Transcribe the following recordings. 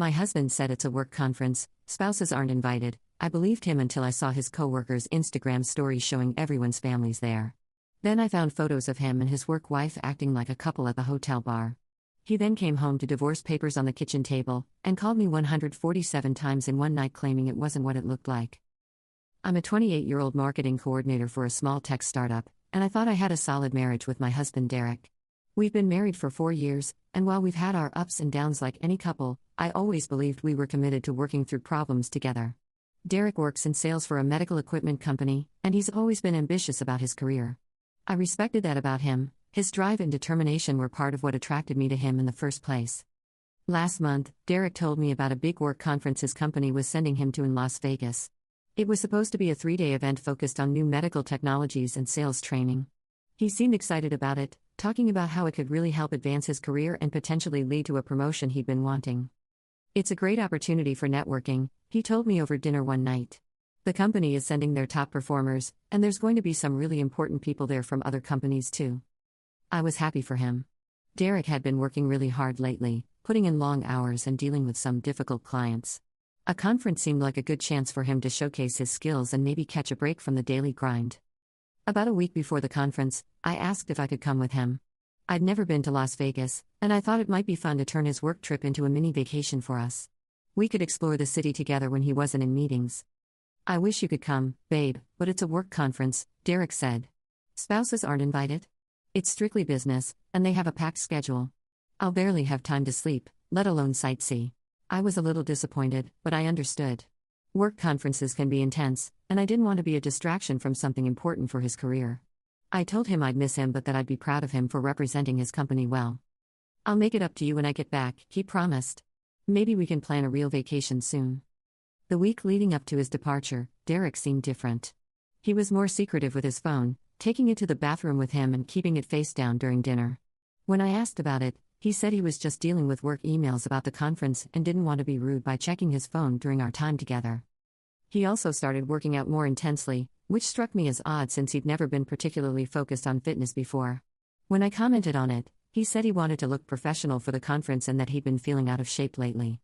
My husband said it's a work conference, spouses aren't invited. I believed him until I saw his coworkers' Instagram stories showing everyone's families there. Then I found photos of him and his work wife acting like a couple at the hotel bar. He then came home to divorce papers on the kitchen table, and called me 147 times in one night claiming it wasn't what it looked like. I'm a 28-year-old marketing coordinator for a small tech startup, and I thought I had a solid marriage with my husband Derek. We've been married for 4 years, and while we've had our ups and downs like any couple, I always believed we were committed to working through problems together. Derek works in sales for a medical equipment company, and he's always been ambitious about his career. I respected that about him. His drive and determination were part of what attracted me to him in the first place. Last month, Derek told me about a big work conference his company was sending him to in Las Vegas. It was supposed to be a 3-day event focused on new medical technologies and sales training. He seemed excited about it, talking about how it could really help advance his career and potentially lead to a promotion he'd been wanting. It's a great opportunity for networking, he told me over dinner one night. The company is sending their top performers, and there's going to be some really important people there from other companies too. I was happy for him. Derek had been working really hard lately, putting in long hours and dealing with some difficult clients. A conference seemed like a good chance for him to showcase his skills and maybe catch a break from the daily grind. About a week before the conference, I asked if I could come with him. I'd never been to Las Vegas, and I thought it might be fun to turn his work trip into a mini vacation for us. We could explore the city together when he wasn't in meetings. I wish you could come, babe, but it's a work conference, Derek said. Spouses aren't invited? It's strictly business, and they have a packed schedule. I'll barely have time to sleep, let alone sightsee. I was a little disappointed, but I understood. Work conferences can be intense, and I didn't want to be a distraction from something important for his career. I told him I'd miss him but that I'd be proud of him for representing his company well. I'll make it up to you when I get back, he promised. Maybe we can plan a real vacation soon. The week leading up to his departure, Derek seemed different. He was more secretive with his phone, taking it to the bathroom with him and keeping it face down during dinner. When I asked about it, he said he was just dealing with work emails about the conference and didn't want to be rude by checking his phone during our time together. He also started working out more intensely, which struck me as odd since he'd never been particularly focused on fitness before. When I commented on it, he said he wanted to look professional for the conference and that he'd been feeling out of shape lately.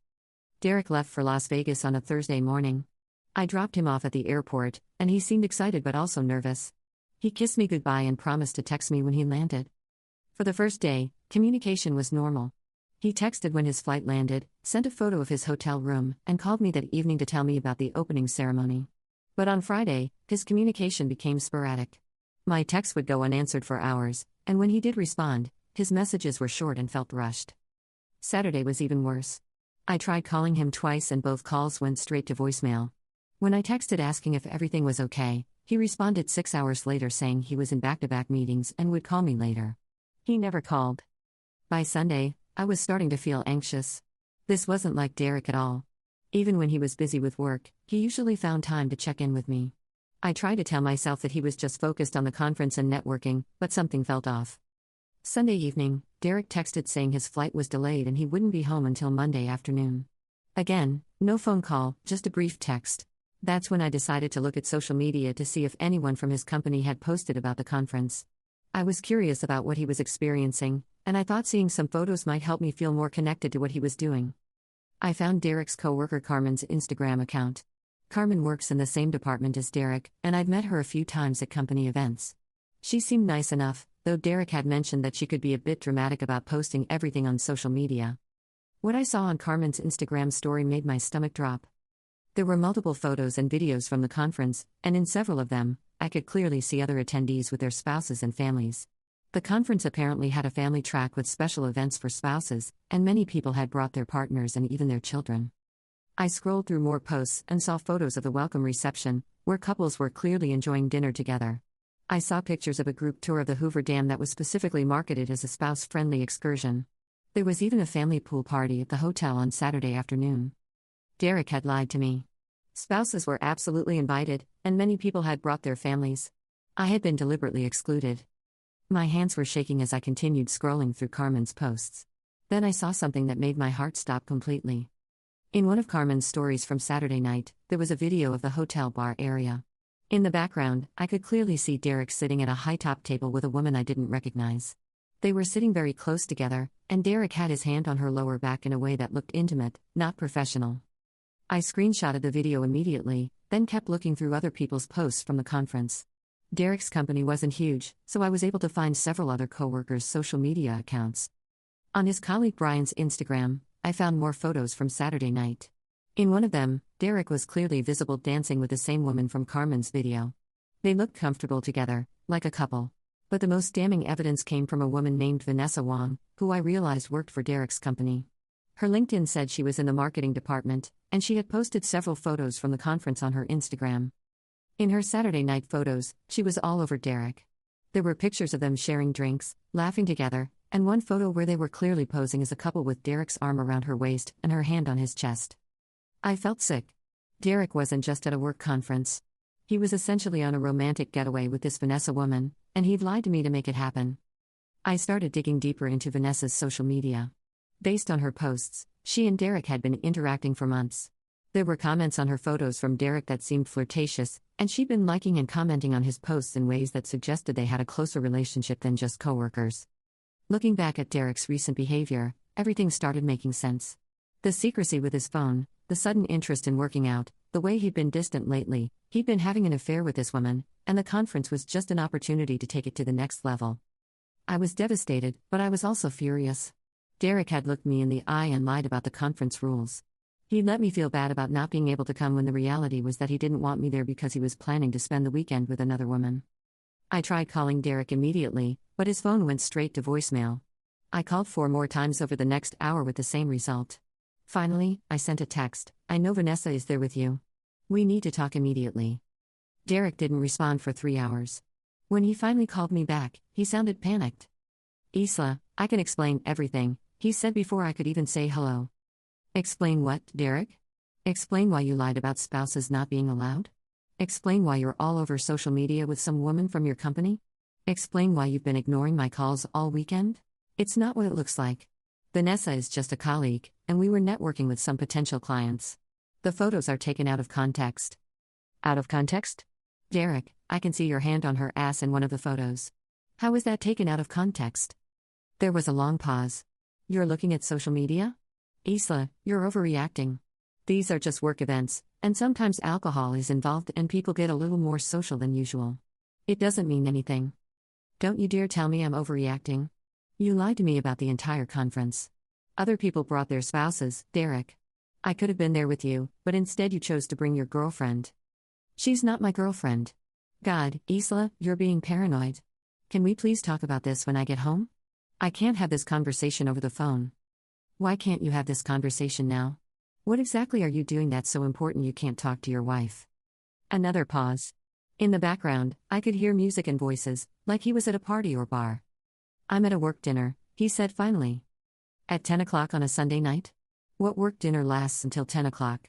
Derek left for Las Vegas on a Thursday morning. I dropped him off at the airport, and he seemed excited but also nervous. He kissed me goodbye and promised to text me when he landed. For the first day, communication was normal. He texted when his flight landed, sent a photo of his hotel room, and called me that evening to tell me about the opening ceremony. But on Friday, his communication became sporadic. My texts would go unanswered for hours, and when he did respond, his messages were short and felt rushed. Saturday was even worse. I tried calling him twice and both calls went straight to voicemail. When I texted asking if everything was okay, he responded 6 hours later saying he was in back-to-back meetings and would call me later. He never called. By Sunday, I was starting to feel anxious. This wasn't like Derek at all. Even when he was busy with work, he usually found time to check in with me. I tried to tell myself that he was just focused on the conference and networking, but something felt off. Sunday evening, Derek texted saying his flight was delayed and he wouldn't be home until Monday afternoon. Again, no phone call, just a brief text. That's when I decided to look at social media to see if anyone from his company had posted about the conference. I was curious about what he was experiencing, and I thought seeing some photos might help me feel more connected to what he was doing. I found Derek's coworker Carmen's Instagram account. Carmen works in the same department as Derek, and I'd met her a few times at company events. She seemed nice enough, though Derek had mentioned that she could be a bit dramatic about posting everything on social media. What I saw on Carmen's Instagram story made my stomach drop. There were multiple photos and videos from the conference, and in several of them, I could clearly see other attendees with their spouses and families. The conference apparently had a family track with special events for spouses, and many people had brought their partners and even their children. I scrolled through more posts and saw photos of the welcome reception, where couples were clearly enjoying dinner together. I saw pictures of a group tour of the Hoover Dam that was specifically marketed as a spouse-friendly excursion. There was even a family pool party at the hotel on Saturday afternoon. Derek had lied to me. Spouses were absolutely invited, and many people had brought their families. I had been deliberately excluded. My hands were shaking as I continued scrolling through Carmen's posts. Then I saw something that made my heart stop completely. In one of Carmen's stories from Saturday night, there was a video of the hotel bar area. In the background, I could clearly see Derek sitting at a high-top table with a woman I didn't recognize. They were sitting very close together, and Derek had his hand on her lower back in a way that looked intimate, not professional. I screenshotted the video immediately, then kept looking through other people's posts from the conference. Derek's company wasn't huge, so I was able to find several other coworkers' social media accounts. On his colleague Brian's Instagram, I found more photos from Saturday night. In one of them, Derek was clearly visible dancing with the same woman from Carmen's video. They looked comfortable together, like a couple. But the most damning evidence came from a woman named Vanessa Wong, who I realized worked for Derek's company. Her LinkedIn said she was in the marketing department, and she had posted several photos from the conference on her Instagram. In her Saturday night photos, she was all over Derek. There were pictures of them sharing drinks, laughing together, and one photo where they were clearly posing as a couple with Derek's arm around her waist and her hand on his chest. I felt sick. Derek wasn't just at a work conference. He was essentially on a romantic getaway with this Vanessa woman, and he'd lied to me to make it happen. I started digging deeper into Vanessa's social media. Based on her posts, she and Derek had been interacting for months. There were comments on her photos from Derek that seemed flirtatious, and she'd been liking and commenting on his posts in ways that suggested they had a closer relationship than just coworkers. Looking back at Derek's recent behavior, everything started making sense. The secrecy with his phone, the sudden interest in working out, the way he'd been distant lately, he'd been having an affair with this woman, and the conference was just an opportunity to take it to the next level. I was devastated, but I was also furious. Derek had looked me in the eye and lied about the conference rules. He let me feel bad about not being able to come when the reality was that he didn't want me there because he was planning to spend the weekend with another woman. I tried calling Derek immediately, but his phone went straight to voicemail. I called 4 more times over the next hour with the same result. Finally, I sent a text, "I know Vanessa is there with you. We need to talk immediately." Derek didn't respond for 3 hours. When he finally called me back, he sounded panicked. "Isla, I can explain everything," he said before I could even say hello. "Explain what, Derek? Explain why you lied about spouses not being allowed? Explain why you're all over social media with some woman from your company? Explain why you've been ignoring my calls all weekend? It's not what it looks like. Vanessa is just a colleague, and we were networking with some potential clients. The photos are taken out of context." "Out of context?" "Derek, I can see your hand on her ass in one of the photos. How is that taken out of context?" There was a long pause. "You're looking at social media? Isla, you're overreacting. These are just work events, and sometimes alcohol is involved and people get a little more social than usual. It doesn't mean anything. Don't you dare tell me I'm overreacting. You lied to me about the entire conference. Other people brought their spouses, Derek. I could have been there with you, but instead you chose to bring your girlfriend. She's not my girlfriend. God, Isla, you're being paranoid. Can we please talk about this when I get home? I can't have this conversation over the phone." "Why can't you have this conversation now? What exactly are you doing that's so important you can't talk to your wife?" Another pause. In the background, I could hear music and voices, like he was at a party or bar. "I'm at a work dinner," he said finally. "At 10 o'clock on a Sunday night? What work dinner lasts until 10 o'clock?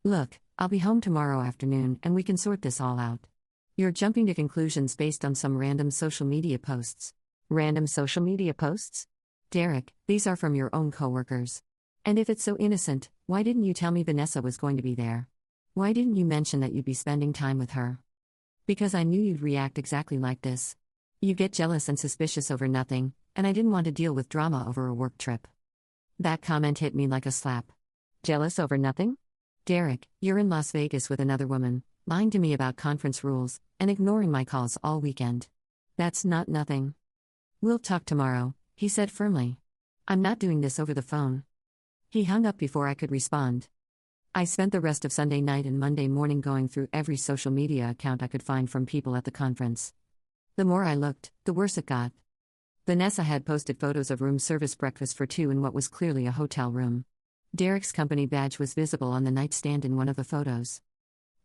Look, I'll be home tomorrow afternoon and we can sort this all out. You're jumping to conclusions based on some random social media posts." "Random social media posts?" "Derek, these are from your own coworkers. And if it's so innocent, why didn't you tell me Vanessa was going to be there? Why didn't you mention that you'd be spending time with her?" "Because I knew you'd react exactly like this. You get jealous and suspicious over nothing, and I didn't want to deal with drama over a work trip." That comment hit me like a slap. Jealous over nothing? Derek, you're in Las Vegas with another woman, lying to me about conference rules, and ignoring my calls all weekend. That's not nothing. "We'll talk tomorrow," he said firmly. "I'm not doing this over the phone." He hung up before I could respond. I spent the rest of Sunday night and Monday morning going through every social media account I could find from people at the conference. The more I looked, the worse it got. Vanessa had posted photos of room service breakfast for 2 in what was clearly a hotel room. Derek's company badge was visible on the nightstand in one of the photos.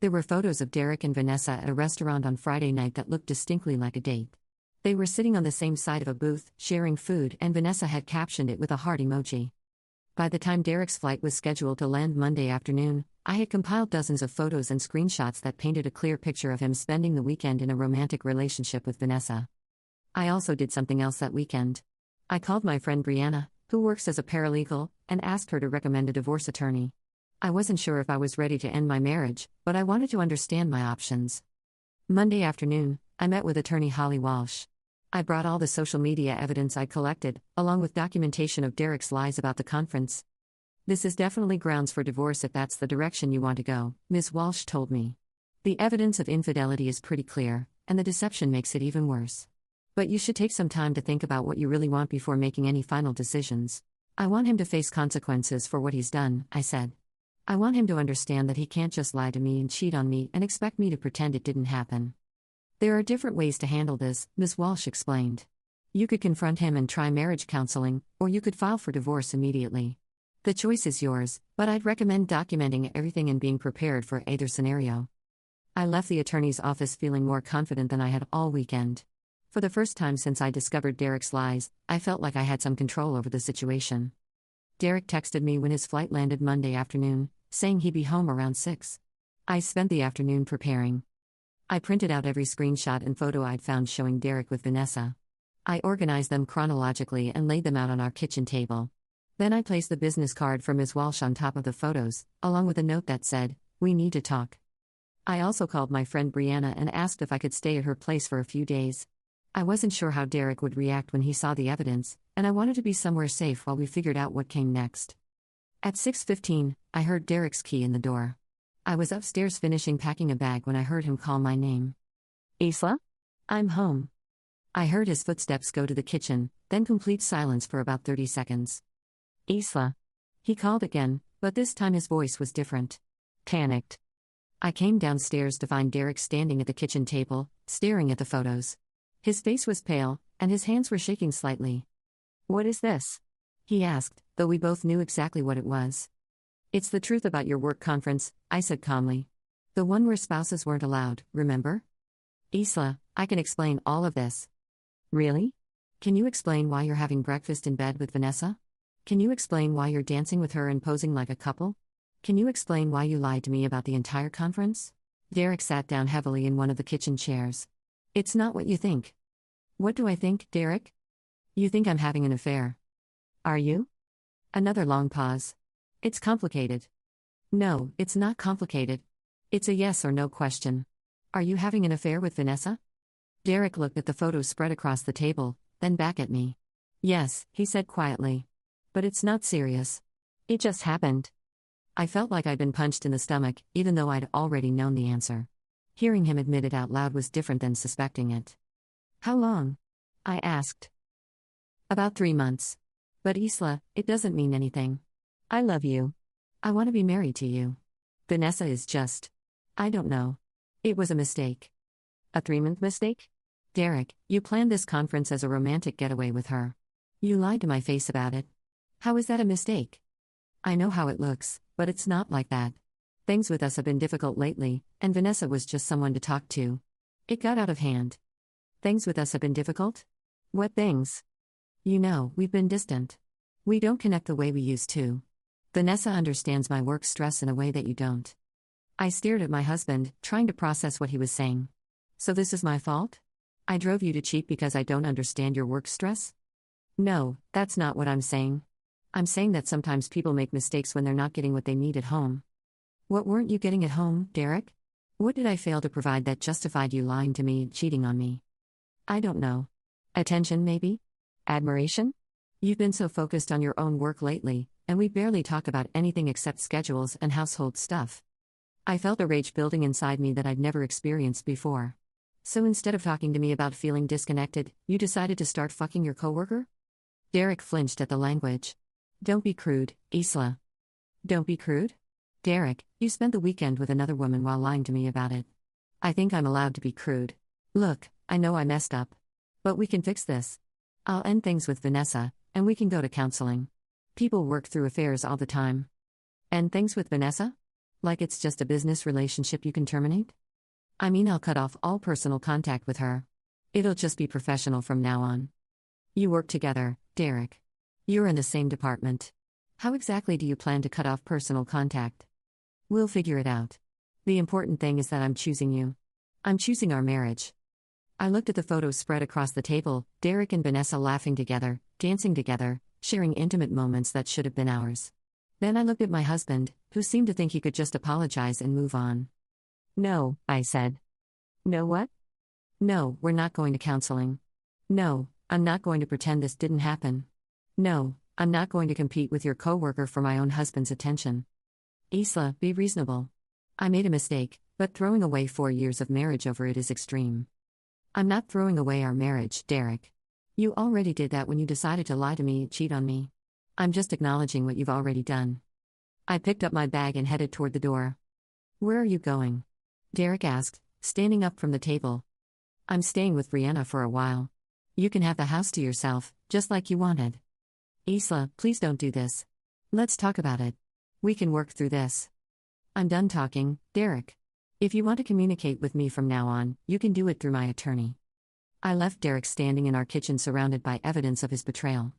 There were photos of Derek and Vanessa at a restaurant on Friday night that looked distinctly like a date. They were sitting on the same side of a booth, sharing food, and Vanessa had captioned it with a heart emoji. By the time Derek's flight was scheduled to land Monday afternoon, I had compiled dozens of photos and screenshots that painted a clear picture of him spending the weekend in a romantic relationship with Vanessa. I also did something else that weekend. I called my friend Brianna, who works as a paralegal, and asked her to recommend a divorce attorney. I wasn't sure if I was ready to end my marriage, but I wanted to understand my options. Monday afternoon, I met with attorney Holly Walsh. I brought all the social media evidence I collected, along with documentation of Derek's lies about the conference. This is definitely grounds for divorce if that's the direction you want to go, Ms. Walsh told me. The evidence of infidelity is pretty clear, and the deception makes it even worse. But you should take some time to think about what you really want before making any final decisions. I want him to face consequences for what he's done, I said. I want him to understand that he can't just lie to me and cheat on me and expect me to pretend it didn't happen. There are different ways to handle this, Ms. Walsh explained. You could confront him and try marriage counseling, or you could file for divorce immediately. The choice is yours, but I'd recommend documenting everything and being prepared for either scenario. I left the attorney's office feeling more confident than I had all weekend. For the first time since I discovered Derek's lies, I felt like I had some control over the situation. Derek texted me when his flight landed Monday afternoon, saying he'd be home around 6. I spent the afternoon preparing. I printed out every screenshot and photo I'd found showing Derek with Vanessa. I organized them chronologically and laid them out on our kitchen table. Then I placed the business card for Ms. Walsh on top of the photos, along with a note that said, "We need to talk." I also called my friend Brianna and asked if I could stay at her place for a few days. I wasn't sure how Derek would react when he saw the evidence, and I wanted to be somewhere safe while we figured out what came next. At 6:15, I heard Derek's key in the door. I was upstairs finishing packing a bag when I heard him call my name. "Isla? I'm home." I heard his footsteps go to the kitchen, then complete silence for about 30 seconds. "Isla." He called again, but this time his voice was different. Panicked. I came downstairs to find Derek standing at the kitchen table, staring at the photos. His face was pale, and his hands were shaking slightly. "What is this?" he asked, though we both knew exactly what it was. "It's the truth about your work conference," I said calmly. "The one where spouses weren't allowed, remember?" "Isla, I can explain all of this." "Really? Can you explain why you're having breakfast in bed with Vanessa? Can you explain why you're dancing with her and posing like a couple? Can you explain why you lied to me about the entire conference?" Derek sat down heavily in one of the kitchen chairs. "It's not what you think." "What do I think, Derek?" "You think I'm having an affair." "Are you?" Another long pause. "It's complicated." "No, it's not complicated. It's a yes or no question. Are you having an affair with Vanessa?" Derek looked at the photos spread across the table, then back at me. "Yes," he said quietly. "But it's not serious. It just happened." I felt like I'd been punched in the stomach, even though I'd already known the answer. Hearing him admit it out loud was different than suspecting it. "How long?" I asked. "About 3 months. But Isla, it doesn't mean anything. I love you. I want to be married to you. Vanessa is just... I don't know. It was a mistake." "A 3-month mistake?" "Derek, you planned this conference as a romantic getaway with her. You lied to my face about it. How is that a mistake?" "I know how it looks, but it's not like that. Things with us have been difficult lately, and Vanessa was just someone to talk to. It got out of hand." "Things with us have been difficult? What things?" "You know, we've been distant. We don't connect the way we used to. Vanessa understands my work stress in a way that you don't." I stared at my husband, trying to process what he was saying. "So this is my fault? I drove you to cheat because I don't understand your work stress?" "No, that's not what I'm saying. I'm saying that sometimes people make mistakes when they're not getting what they need at home." "What weren't you getting at home, Derek? What did I fail to provide that justified you lying to me and cheating on me?" "I don't know. Attention, maybe? Admiration? You've been so focused on your own work lately, and we barely talk about anything except schedules and household stuff." I felt a rage building inside me that I'd never experienced before. "So instead of talking to me about feeling disconnected, you decided to start fucking your coworker?" Derek flinched at the language. "Don't be crude, Isla." "Don't be crude? Derek, you spent the weekend with another woman while lying to me about it. I think I'm allowed to be crude. Look, I know I messed up. But we can fix this. I'll end things with Vanessa, and we can go to counseling. People work through affairs all the time." "End things with Vanessa? Like it's just a business relationship you can terminate?" "I mean, I'll cut off all personal contact with her. It'll just be professional from now on." "You work together, Derek. You're in the same department. How exactly do you plan to cut off personal contact?" "We'll figure it out. The important thing is that I'm choosing you. I'm choosing our marriage." I looked at the photos spread across the table, Derek and Vanessa laughing together, dancing together, sharing intimate moments that should have been ours. Then I looked at my husband, who seemed to think he could just apologize and move on. "No," I said. "No what?" "No, we're not going to counseling. No, I'm not going to pretend this didn't happen. No, I'm not going to compete with your coworker for my own husband's attention. Isla, be reasonable. I made a mistake, but throwing away 4 years of marriage over it is extreme. I'm not throwing away our marriage, Derek. You already did that when you decided to lie to me and cheat on me. I'm just acknowledging what you've already done. I picked up my bag and headed toward the door. Where are you going? Derek asked, standing up from the table. I'm staying with Brianna for a while. You can have the house to yourself, just like you wanted. Isla, please don't do this. Let's talk about it. We can work through this. I'm done talking, Derek. If you want to communicate with me from now on, you can do it through my attorney. I left Derek standing in our kitchen surrounded by evidence of his betrayal.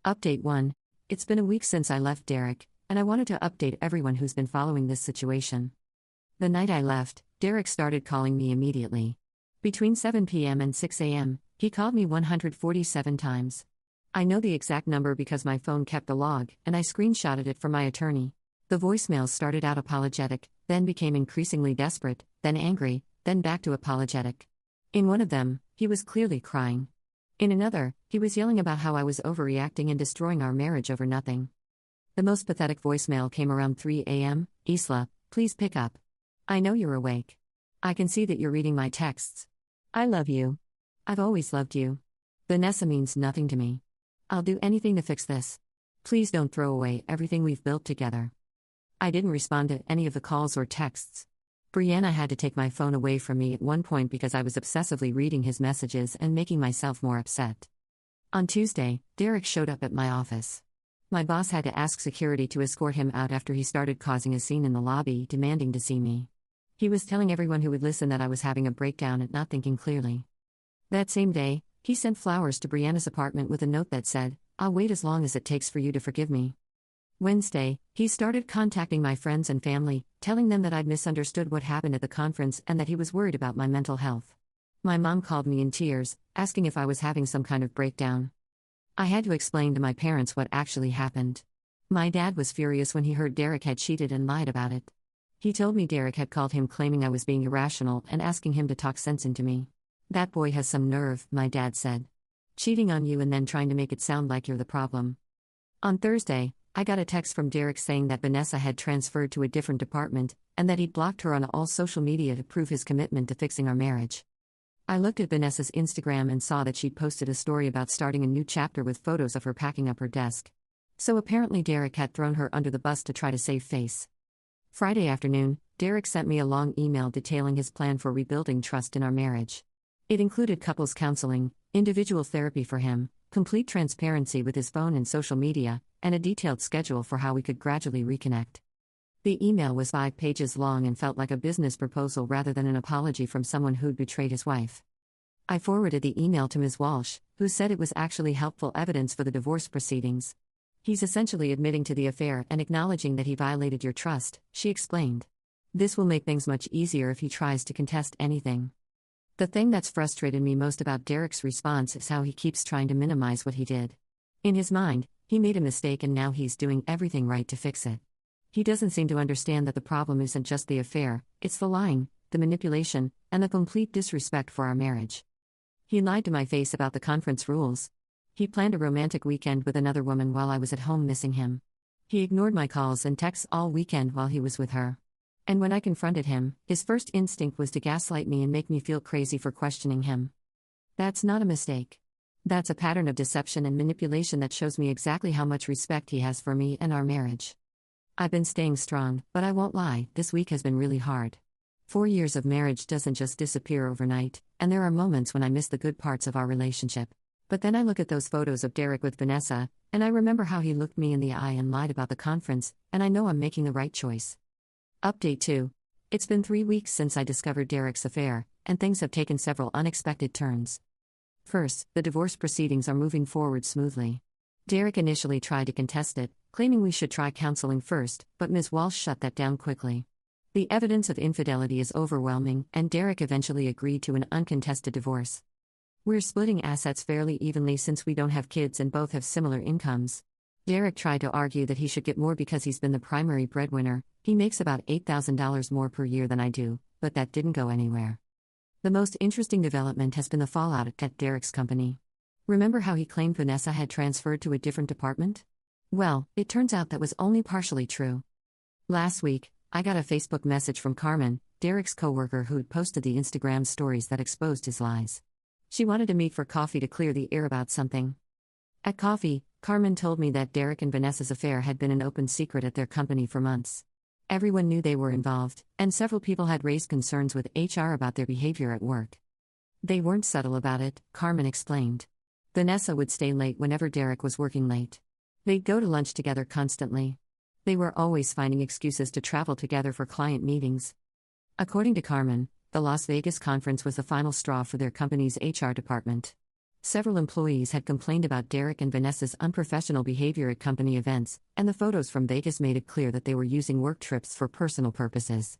Update 1. It's been a week since I left Derek, and I wanted to update everyone who's been following this situation. The night I left, Derek started calling me immediately. Between 7 p.m. and 6 a.m., he called me 147 times. I know the exact number because my phone kept the log, and I screenshotted it for my attorney. The voicemails started out apologetic, then became increasingly desperate, then angry, then back to apologetic. In one of them, he was clearly crying. In another, he was yelling about how I was overreacting and destroying our marriage over nothing. The most pathetic voicemail came around 3 a.m. Isla, please pick up. I know you're awake. I can see that you're reading my texts. I love you. I've always loved you. Vanessa means nothing to me. I'll do anything to fix this. Please don't throw away everything we've built together. I didn't respond to any of the calls or texts. Brianna had to take my phone away from me at one point because I was obsessively reading his messages and making myself more upset. On Tuesday, Derek showed up at my office. My boss had to ask security to escort him out after he started causing a scene in the lobby, demanding to see me. He was telling everyone who would listen that I was having a breakdown and not thinking clearly. That same day, he sent flowers to Brianna's apartment with a note that said, I'll wait as long as it takes for you to forgive me. Wednesday, he started contacting my friends and family, telling them that I'd misunderstood what happened at the conference and that he was worried about my mental health. My mom called me in tears, asking if I was having some kind of breakdown. I had to explain to my parents what actually happened. My dad was furious when he heard Derek had cheated and lied about it. He told me Derek had called him claiming I was being irrational and asking him to talk sense into me. That boy has some nerve, my dad said. Cheating on you and then trying to make it sound like you're the problem. On Thursday, I got a text from Derek saying that Vanessa had transferred to a different department, and that he'd blocked her on all social media to prove his commitment to fixing our marriage. I looked at Vanessa's Instagram and saw that she'd posted a story about starting a new chapter with photos of her packing up her desk. So apparently Derek had thrown her under the bus to try to save face. Friday afternoon, Derek sent me a long email detailing his plan for rebuilding trust in our marriage. It included couples counseling, individual therapy for him, complete transparency with his phone and social media, and a detailed schedule for how we could gradually reconnect. The email was 5 pages long and felt like a business proposal rather than an apology from someone who'd betrayed his wife. I forwarded the email to Ms. Walsh, who said it was actually helpful evidence for the divorce proceedings. He's essentially admitting to the affair and acknowledging that he violated your trust, she explained. This will make things much easier if he tries to contest anything. The thing that's frustrated me most about Derek's response is how he keeps trying to minimize what he did. In his mind, he made a mistake and now he's doing everything right to fix it. He doesn't seem to understand that the problem isn't just the affair, it's the lying, the manipulation, and the complete disrespect for our marriage. He lied to my face about the conference rules. He planned a romantic weekend with another woman while I was at home missing him. He ignored my calls and texts all weekend while he was with her. And when I confronted him, his first instinct was to gaslight me and make me feel crazy for questioning him. That's not a mistake. That's a pattern of deception and manipulation that shows me exactly how much respect he has for me and our marriage. I've been staying strong, but I won't lie, this week has been really hard. 4 years of marriage doesn't just disappear overnight, and there are moments when I miss the good parts of our relationship. But then I look at those photos of Derek with Vanessa, and I remember how he looked me in the eye and lied about the conference, and I know I'm making the right choice. Update 2. It's been 3 weeks since I discovered Derek's affair, and things have taken several unexpected turns. First, the divorce proceedings are moving forward smoothly. Derek initially tried to contest it, claiming we should try counseling first, but Ms. Walsh shut that down quickly. The evidence of infidelity is overwhelming, and Derek eventually agreed to an uncontested divorce. We're splitting assets fairly evenly since we don't have kids and both have similar incomes. Derek tried to argue that he should get more because he's been the primary breadwinner. He makes about $8,000 more per year than I do, but that didn't go anywhere. The most interesting development has been the fallout at Derek's company. Remember how he claimed Vanessa had transferred to a different department? Well, it turns out that was only partially true. Last week, I got a Facebook message from Carmen, Derek's coworker who'd posted the Instagram stories that exposed his lies. She wanted to meet for coffee to clear the air about something. At coffee, Carmen told me that Derek and Vanessa's affair had been an open secret at their company for months. Everyone knew they were involved, and several people had raised concerns with HR about their behavior at work. They weren't subtle about it, Carmen explained. Vanessa would stay late whenever Derek was working late. They'd go to lunch together constantly. They were always finding excuses to travel together for client meetings. According to Carmen, the Las Vegas conference was the final straw for their company's HR department. Several employees had complained about Derek and Vanessa's unprofessional behavior at company events, and the photos from Vegas made it clear that they were using work trips for personal purposes.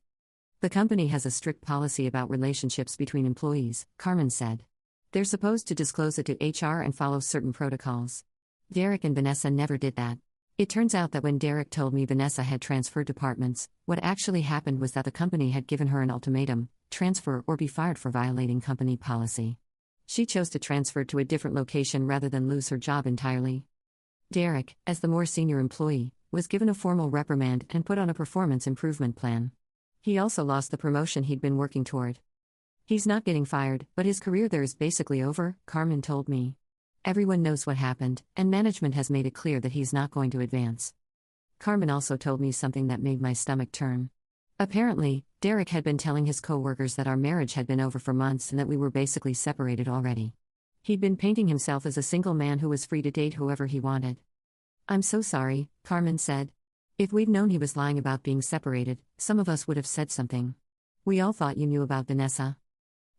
The company has a strict policy about relationships between employees, Carmen said. They're supposed to disclose it to HR and follow certain protocols. Derek and Vanessa never did that. It turns out that when Derek told me Vanessa had transferred departments, what actually happened was that the company had given her an ultimatum: transfer or be fired for violating company policy. She chose to transfer to a different location rather than lose her job entirely. Derek, as the more senior employee, was given a formal reprimand and put on a performance improvement plan. He also lost the promotion he'd been working toward. He's not getting fired, but his career there is basically over, Carmen told me. Everyone knows what happened, and management has made it clear that he's not going to advance. Carmen also told me something that made my stomach turn. Apparently, Derek had been telling his co-workers that our marriage had been over for months and that we were basically separated already. He'd been painting himself as a single man who was free to date whoever he wanted. I'm so sorry, Carmen said. If we'd known he was lying about being separated, some of us would have said something. We all thought you knew about Vanessa.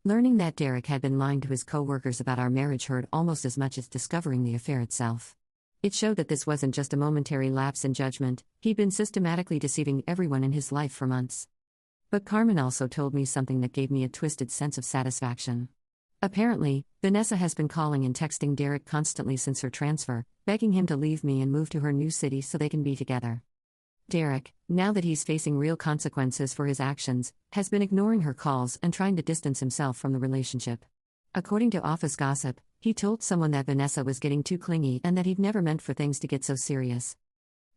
Learning that Derek had been lying to his co-workers about our marriage hurt almost as much as discovering the affair itself. It showed that this wasn't just a momentary lapse in judgment, he'd been systematically deceiving everyone in his life for months. But Carmen also told me something that gave me a twisted sense of satisfaction. Apparently, Vanessa has been calling and texting Derek constantly since her transfer, begging him to leave me and move to her new city so they can be together. Derek, now that he's facing real consequences for his actions, has been ignoring her calls and trying to distance himself from the relationship. According to office gossip, he told someone that Vanessa was getting too clingy and that he'd never meant for things to get so serious.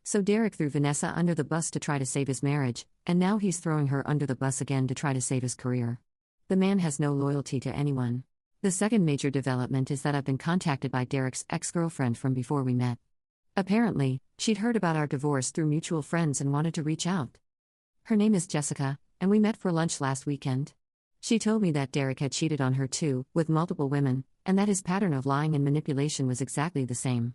So Derek threw Vanessa under the bus to try to save his marriage, and now he's throwing her under the bus again to try to save his career. The man has no loyalty to anyone. The second major development is that I've been contacted by Derek's ex-girlfriend from before we met. Apparently, she'd heard about our divorce through mutual friends and wanted to reach out. Her name is Jessica, and we met for lunch last weekend. She told me that Derek had cheated on her too, with multiple women, and that his pattern of lying and manipulation was exactly the same.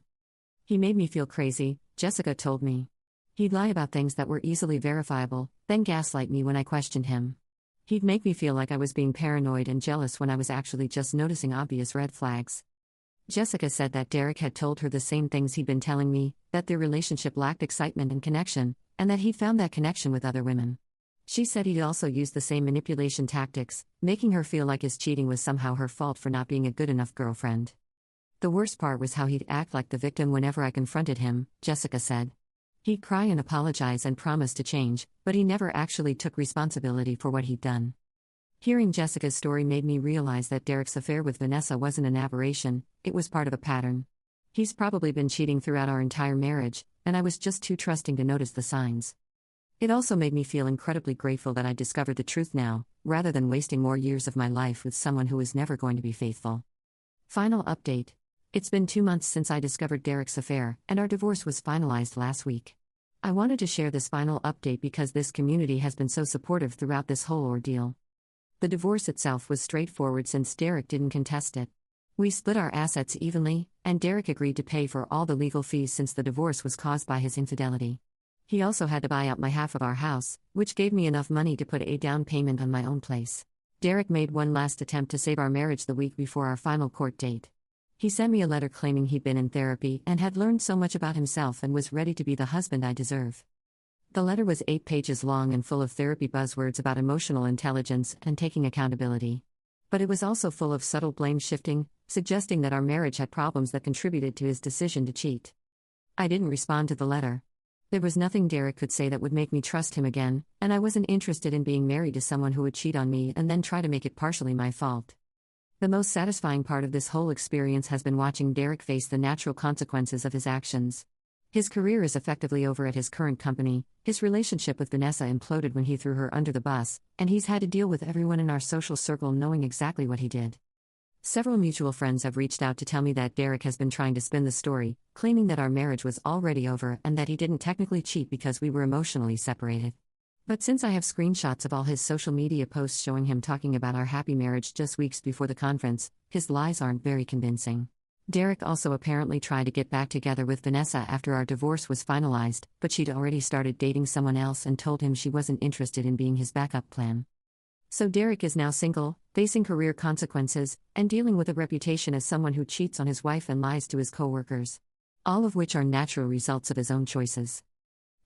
He made me feel crazy, Jessica told me. He'd lie about things that were easily verifiable, then gaslight me when I questioned him. He'd make me feel like I was being paranoid and jealous when I was actually just noticing obvious red flags. Jessica said that Derek had told her the same things he'd been telling me, that their relationship lacked excitement and connection, and that he'd found that connection with other women. She said he'd also used the same manipulation tactics, making her feel like his cheating was somehow her fault for not being a good enough girlfriend. The worst part was how he'd act like the victim whenever I confronted him, Jessica said. He'd cry and apologize and promise to change, but he never actually took responsibility for what he'd done. Hearing Jessica's story made me realize that Derek's affair with Vanessa wasn't an aberration, it was part of a pattern. He's probably been cheating throughout our entire marriage, and I was just too trusting to notice the signs. It also made me feel incredibly grateful that I discovered the truth now, rather than wasting more years of my life with someone who was never going to be faithful. Final update. It's been 2 months since I discovered Derek's affair, and our divorce was finalized last week. I wanted to share this final update because this community has been so supportive throughout this whole ordeal. The divorce itself was straightforward since Derek didn't contest it. We split our assets evenly, and Derek agreed to pay for all the legal fees since the divorce was caused by his infidelity. He also had to buy out my half of our house, which gave me enough money to put a down payment on my own place. Derek made one last attempt to save our marriage the week before our final court date. He sent me a letter claiming he'd been in therapy and had learned so much about himself and was ready to be the husband I deserve. The letter was 8 pages long and full of therapy buzzwords about emotional intelligence and taking accountability. But it was also full of subtle blame shifting, suggesting that our marriage had problems that contributed to his decision to cheat. I didn't respond to the letter. There was nothing Derek could say that would make me trust him again, and I wasn't interested in being married to someone who would cheat on me and then try to make it partially my fault. The most satisfying part of this whole experience has been watching Derek face the natural consequences of his actions. His career is effectively over at his current company, his relationship with Vanessa imploded when he threw her under the bus, and he's had to deal with everyone in our social circle knowing exactly what he did. Several mutual friends have reached out to tell me that Derek has been trying to spin the story, claiming that our marriage was already over and that he didn't technically cheat because we were emotionally separated. But since I have screenshots of all his social media posts showing him talking about our happy marriage just weeks before the conference, his lies aren't very convincing. Derek also apparently tried to get back together with Vanessa after our divorce was finalized, but she'd already started dating someone else and told him she wasn't interested in being his backup plan. So Derek is now single, facing career consequences, and dealing with a reputation as someone who cheats on his wife and lies to his coworkers. All of which are natural results of his own choices.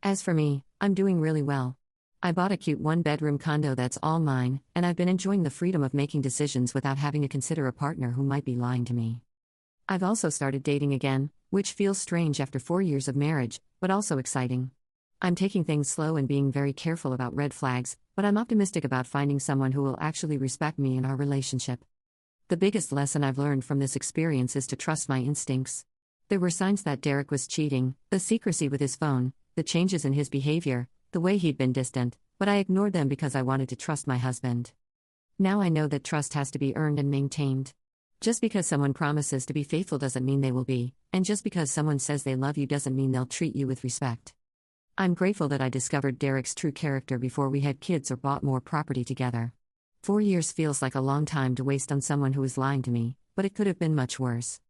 As for me, I'm doing really well. I bought a cute one-bedroom condo that's all mine, and I've been enjoying the freedom of making decisions without having to consider a partner who might be lying to me. I've also started dating again, which feels strange after 4 years of marriage, but also exciting. I'm taking things slow and being very careful about red flags, but I'm optimistic about finding someone who will actually respect me in our relationship. The biggest lesson I've learned from this experience is to trust my instincts. There were signs that Derek was cheating, the secrecy with his phone, the changes in his behavior, the way he'd been distant, but I ignored them because I wanted to trust my husband. Now I know that trust has to be earned and maintained. Just because someone promises to be faithful doesn't mean they will be, and just because someone says they love you doesn't mean they'll treat you with respect. I'm grateful that I discovered Derek's true character before we had kids or bought more property together. 4 years feels like a long time to waste on someone who is lying to me, but it could have been much worse.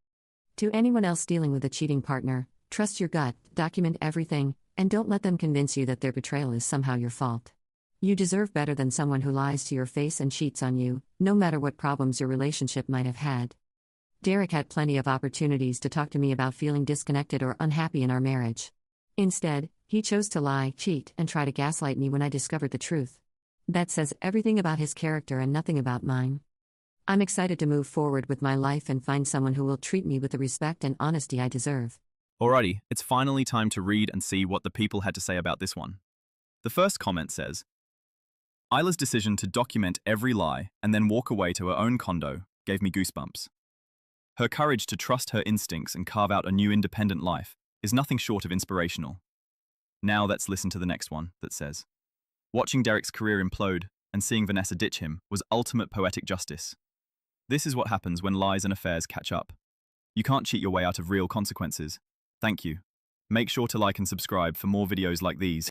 To anyone else dealing with a cheating partner, trust your gut, document everything, and don't let them convince you that their betrayal is somehow your fault. You deserve better than someone who lies to your face and cheats on you, no matter what problems your relationship might have had. Derek had plenty of opportunities to talk to me about feeling disconnected or unhappy in our marriage. Instead, he chose to lie, cheat, and try to gaslight me when I discovered the truth. That says everything about his character and nothing about mine. I'm excited to move forward with my life and find someone who will treat me with the respect and honesty I deserve. Alrighty, it's finally time to read and see what the people had to say about this one. The first comment says, Isla's decision to document every lie and then walk away to her own condo gave me goosebumps. Her courage to trust her instincts and carve out a new independent life is nothing short of inspirational. Now let's listen to the next one that says, watching Derek's career implode and seeing Vanessa ditch him was ultimate poetic justice. This is what happens when lies and affairs catch up. You can't cheat your way out of real consequences. Thank you. Make sure to like and subscribe for more videos like these.